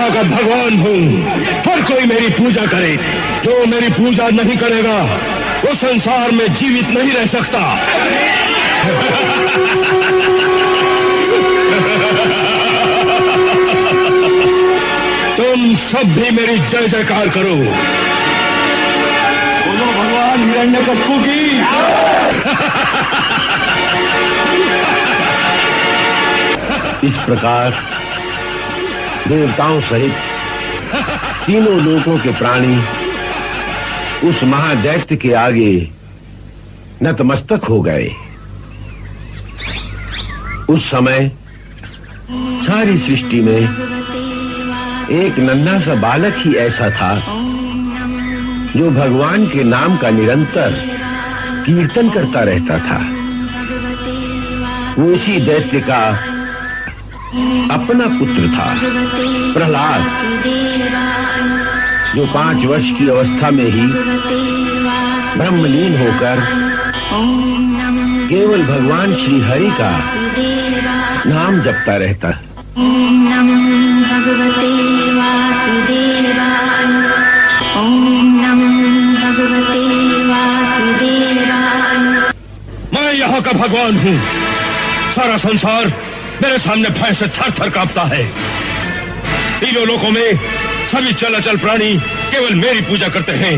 यहाँ का भगवान हूँ। हर कोई मेरी पूजा करे। जो मेरी पूजा नहीं करेगा वो संसार में जीवित नहीं रह सकता। तुम सब भी मेरी जय जयकार करो। बोलो भगवान हिरण्यकश्यप की। इस प्रकार देवताओं सहित तीनों लोकों के प्राणी उस महादैत्य के आगे नतमस्तक हो गए। उस समय सारी सृष्टि में एक नन्हा सा बालक ही ऐसा था जो भगवान के नाम का निरंतर कीर्तन करता रहता था। वो उसी दैत्य का अपना पुत्र था, प्रहलाद, जो 5 वर्ष की अवस्था में ही ब्रह्मलीन होकर केवल भगवान श्री हरि का नाम जपता रहता। ओम नमो भगवते वासुदेवाय। ओम नमो भगवते वासुदेवाय। मैं यहाँ का भगवान हूँ। सारा संसार मेरे सामने भय से थर थर कांपता है। तीनों लोकों में सभी चलाचल प्राणी केवल मेरी पूजा करते हैं,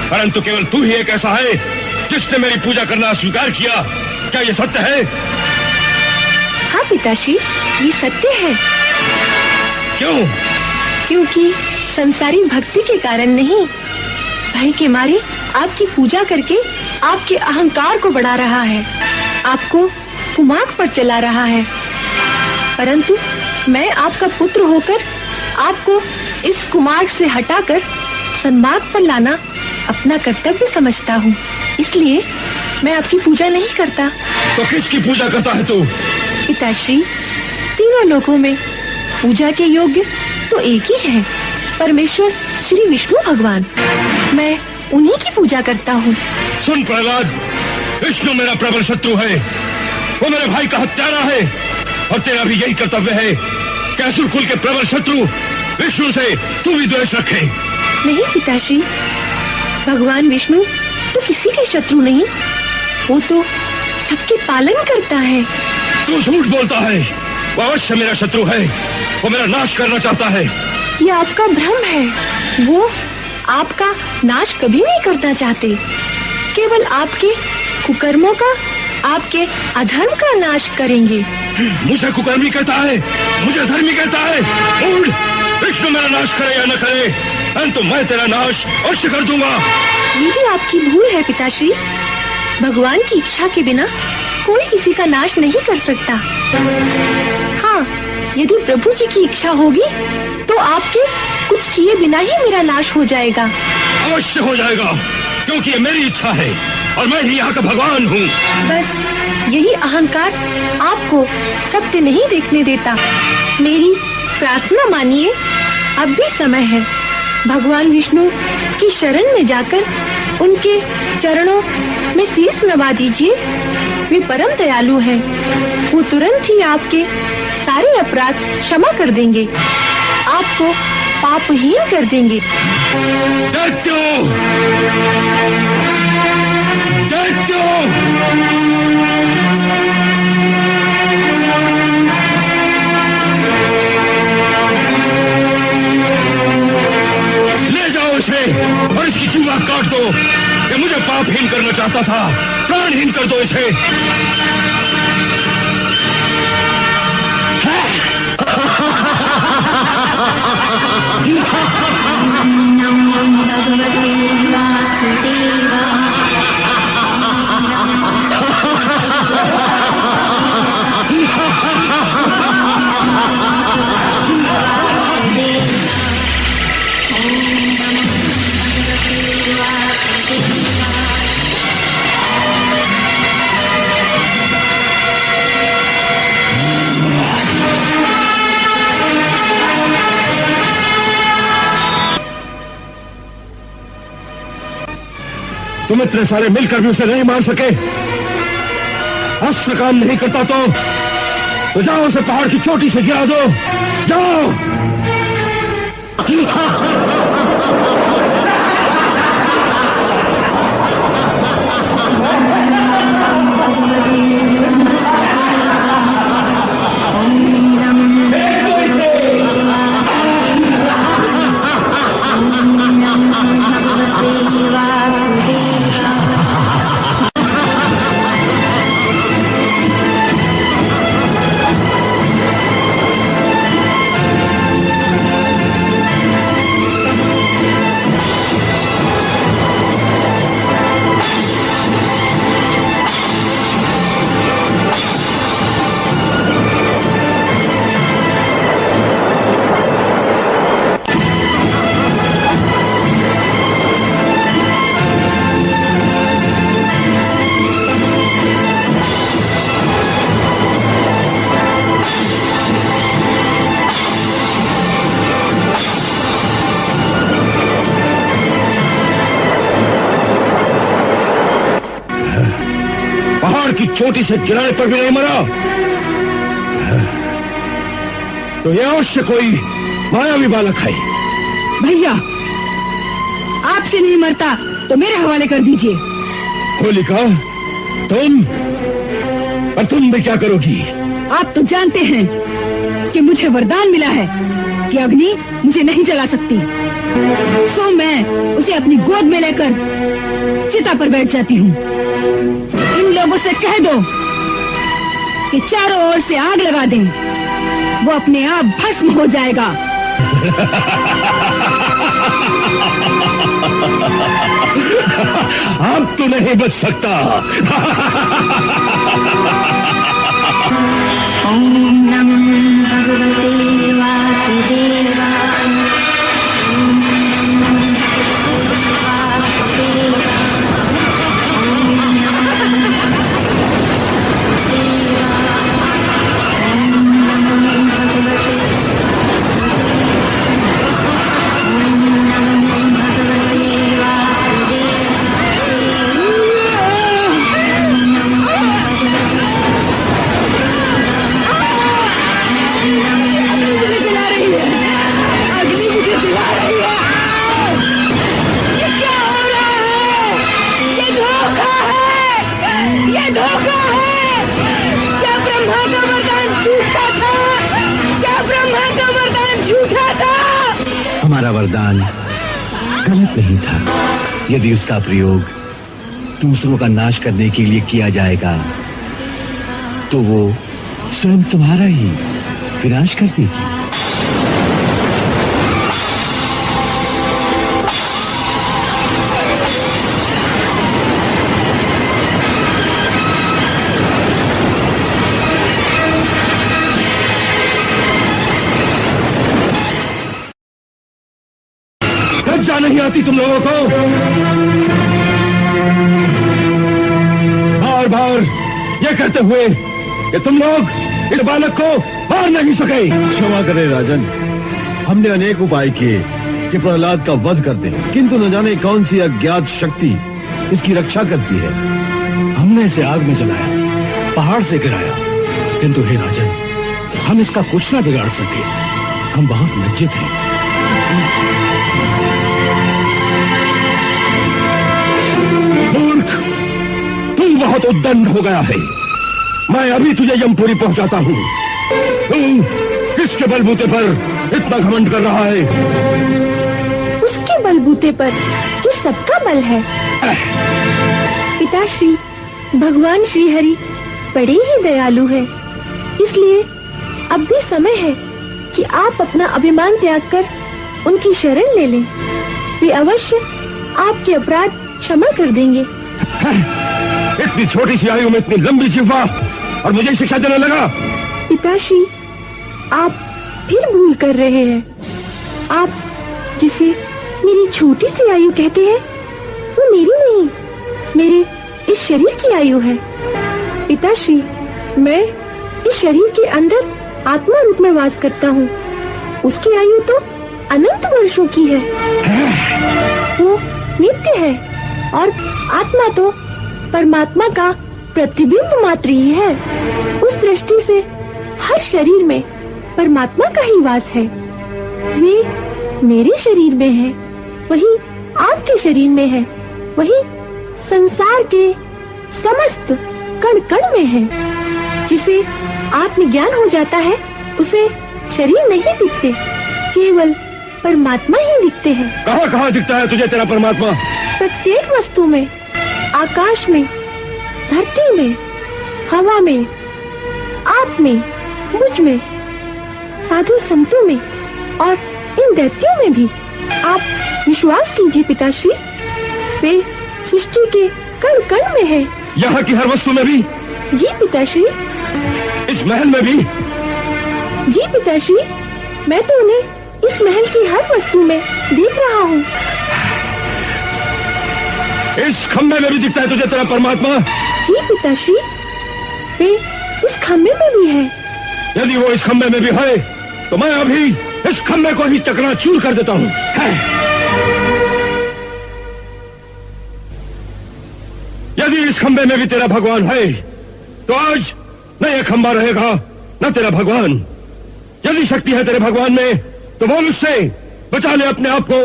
परंतु केवल तू ही एक ऐसा है जिसने मेरी पूजा करना स्वीकार किया। क्या ये सत्य है? हाँ पिताश्री, ये सत्य है। क्यों? क्योंकि संसारी भक्ति के कारण नहीं, भय के मारे आपकी पूजा करके आपके अहंकार को बढ़ा रहा है, आपको कुमार्ग पर चला रहा है। परंतु मैं आपका पुत्र होकर आपको इस कुमार्ग से हटाकर सन्मार्ग पर लाना अपना कर्तव्य समझता हूँ। इसलिए मैं आपकी पूजा नहीं करता। तो किसकी पूजा करता है तू? पिताश्री, तीनों लोकों में पूजा के योग्य तो एक ही है, परमेश्वर श्री विष्णु भगवान। मैं उन्हीं की पूजा करता हूँ। सुन प्रहलाद, विष्णु मेरा प्रबल शत्रु है। वो मेरे भाई का हत्यारा है और तेरा भी यही कर्तव्य है कि असुर कुल के प्रबल शत्रु विष्णु से तू भी द्वेष रखे। नहीं पिताश्री, भगवान विष्णु तो किसी के शत्रु नहीं, वो तो सबके पालन करता है। तू झूठ बोलता है। वो अवश्य मेरा शत्रु है। वो मेरा नाश करना चाहता है। ये आपका भ्रम है। वो आपका नाश कभी नहीं करना चाहते, केवल आपके कुकर्मों का, आपके अधर्म का नाश करेंगे। मुझे कुकर्मी कहता है, मुझे धर्मी कहता है। मूढ़! विष्णु मेरा नाश करे या न करे, परंतु मैं तेरा नाश अवश्य कर दूंगा। ये भी आपकी भूल है पिताश्री। भगवान की इच्छा के बिना कोई किसी का नाश नहीं कर सकता। हाँ, यदि प्रभु जी की इच्छा होगी तो आपके कुछ किए बिना ही मेरा नाश हो जाएगा। अवश्य हो जाएगा, क्योंकि ये मेरी इच्छा है और मैं ही यहाँ का भगवान हूँ। बस यही अहंकार आपको सत्य नहीं देखने देता। मेरी प्रार्थना मानिए, अब भी समय है। भगवान विष्णु की शरण में जाकर उनके चरणों में शीश नवा दीजिए। वे परम दयालु हैं। वो तुरंत ही आपके सारे अपराध क्षमा कर देंगे, आपको पापहीन कर देंगे। ले जाओ इसे और इसकी जीवा काट दो। ये मुझे पापहीन करना चाहता था, प्राणहीन कर दो इसे। नमो भगवते वासुदेवाय। तुम इतने सारे मिलकर भी उसे नहीं मार सके। अस्त्र काम नहीं करता तो जाओ उसे पहाड़ की चोटी से गिरा दो। जाओ। की चोटी से गिराने पर भी नहीं मरा, तो यह अवश्य कोई मायावी बालक है। भैया, आपसे नहीं मरता तो मेरे हवाले कर दीजिए। होलिका, पर तुम भी क्या करोगी? आप तो जानते हैं कि मुझे वरदान मिला है कि अग्नि मुझे नहीं जला सकती, सो मैं उसे अपनी गोद में लेकर चिता पर बैठ जाती हूँ। इन लोगों से कह दो कि चारों ओर से आग लगा दें, वो अपने आप भस्म हो जाएगा। अब तो नहीं बच सकता। ओम नमो भगवते वासुदेवाय। ओम नमो भगवते वासुदेवाय। ओम नमो भगवते हमारा वरदान गलत नहीं था। यदि उसका प्रयोग दूसरों का नाश करने के लिए किया जाएगा तो वो स्वयं तुम्हारा ही विनाश कर देगी। लज्जा नहीं आती तुम लोगों को? बार बार ये कहते हुए कि तुम लोग इस बालक को मार नहीं सके। क्षमा करें राजन, हमने अनेक उपाय किए कि प्रहलाद का वध कर दें, किंतु न जाने कौन सी अज्ञात शक्ति इसकी रक्षा करती है। हमने इसे आग में जलाया, पहाड़ से गिराया, किंतु हे राजन, हम इसका कुछ न बिगाड़ सके। हम बहुत लज्जित हैं। मूर्ख, तू बहुत उद्दंड हो गया है। मैं अभी तुझे यमपुरी पहुंचाता हूँ। तू किसके बलबूते पर इतना घमंड कर रहा है? उसके बलबूते पर जो सबका बल है। पिताश्री, भगवान श्रीहरि बड़े ही दयालु है, इसलिए अब भी समय है कि आप अपना अभिमान त्याग कर उनकी शरण ले लें। वे अवश्य आपके अपराध क्षमा कर देंगे। इतनी छोटी सी आयु में इतनी लंबी जिह्वा और मुझे शिक्षा देने लगा। पिताश्री, आप फिर भूल कर रहे हैं। आप जिसे मेरी छोटी सी आयु कहते हैं, वो मेरी नहीं, मेरे इस शरीर की आयु है। पिताश्री, मैं इस शरीर के अंदर आत्मा रूप में वास करता हूँ। उसकी आयु तो अनंत वर्षों की है। वो नित्य है और आत्मा तो परमात्मा का प्रतिबिंब मात्र ही है। उस दृष्टि से हर शरीर में परमात्मा का ही वास है। वे मेरे शरीर में है, वही आपके शरीर में है, वही संसार के समस्त कण कण में है। जिसे आत्मज्ञान हो जाता है उसे शरीर नहीं दिखते, केवल परमात्मा ही दिखते हैं। कहाँ कहाँ दिखता है तुझे तेरा परमात्मा? प्रत्येक वस्तु में, आकाश में, धरती में, हवा में, आप में, मुझ में, साधु संतों में और इन दैत्यों में भी। आप विश्वास कीजिए पिताश्री, वे सृष्टि के कण कण में है। यहाँ की हर वस्तु में भी? जी पिताश्री। इस महल में भी? जी पिताश्री, मैं तो उन्हें इस महल की हर वस्तु में देख रहा हूँ। इस खम्भे में भी दिखता है तुझे तेरा परमात्मा? जी पिताश्री, वे इस खम्भे में भी है। यदि वो इस खम्भे में भी है तो मैं अभी इस खम्भे को ही चकनाचूर कर देता हूँ। यदि इस खम्भे में भी तेरा भगवान है तो आज न ये खम्भा रहेगा न तेरा भगवान। यदि शक्ति है तेरे भगवान में तो बोल उससे, बचा ले अपने आप को,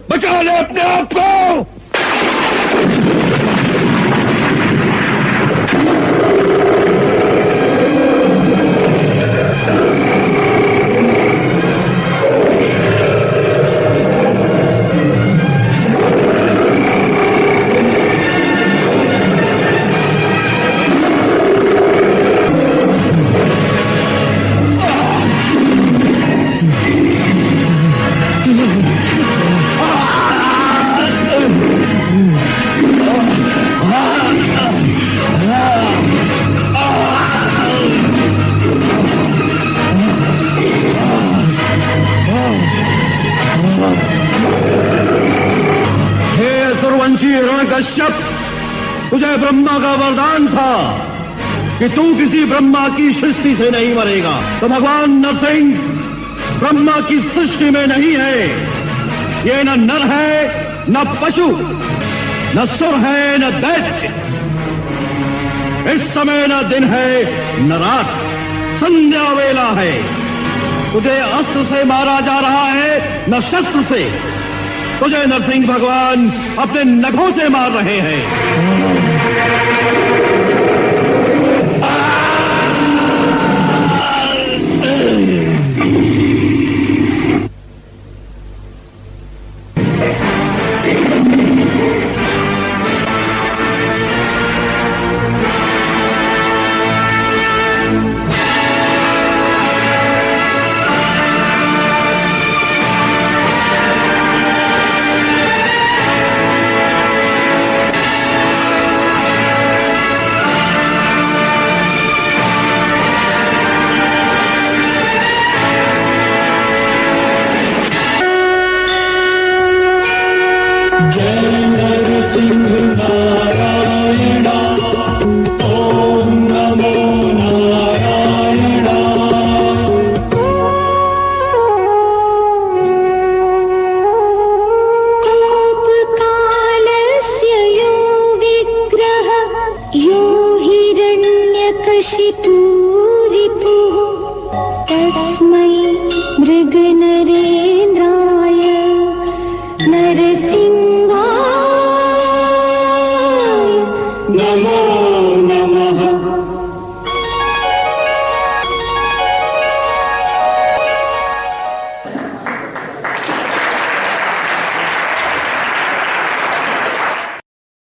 बचा ले अपने आप को। कश्यप, तुझे ब्रह्मा का वरदान था कि तू किसी ब्रह्मा की सृष्टि से नहीं मरेगा। तो भगवान नरसिंह ब्रह्मा की सृष्टि में नहीं है। ये न नर है, न पशु, न सुर है, न दैत्य। इस समय न दिन है न रात, संध्या वेला है। तुझे अस्त्र से मारा जा रहा है, न शस्त्र से। तुझे नरसिंह भगवान अपने नखों से मार रहे हैं। यो हिरण्यकशिपु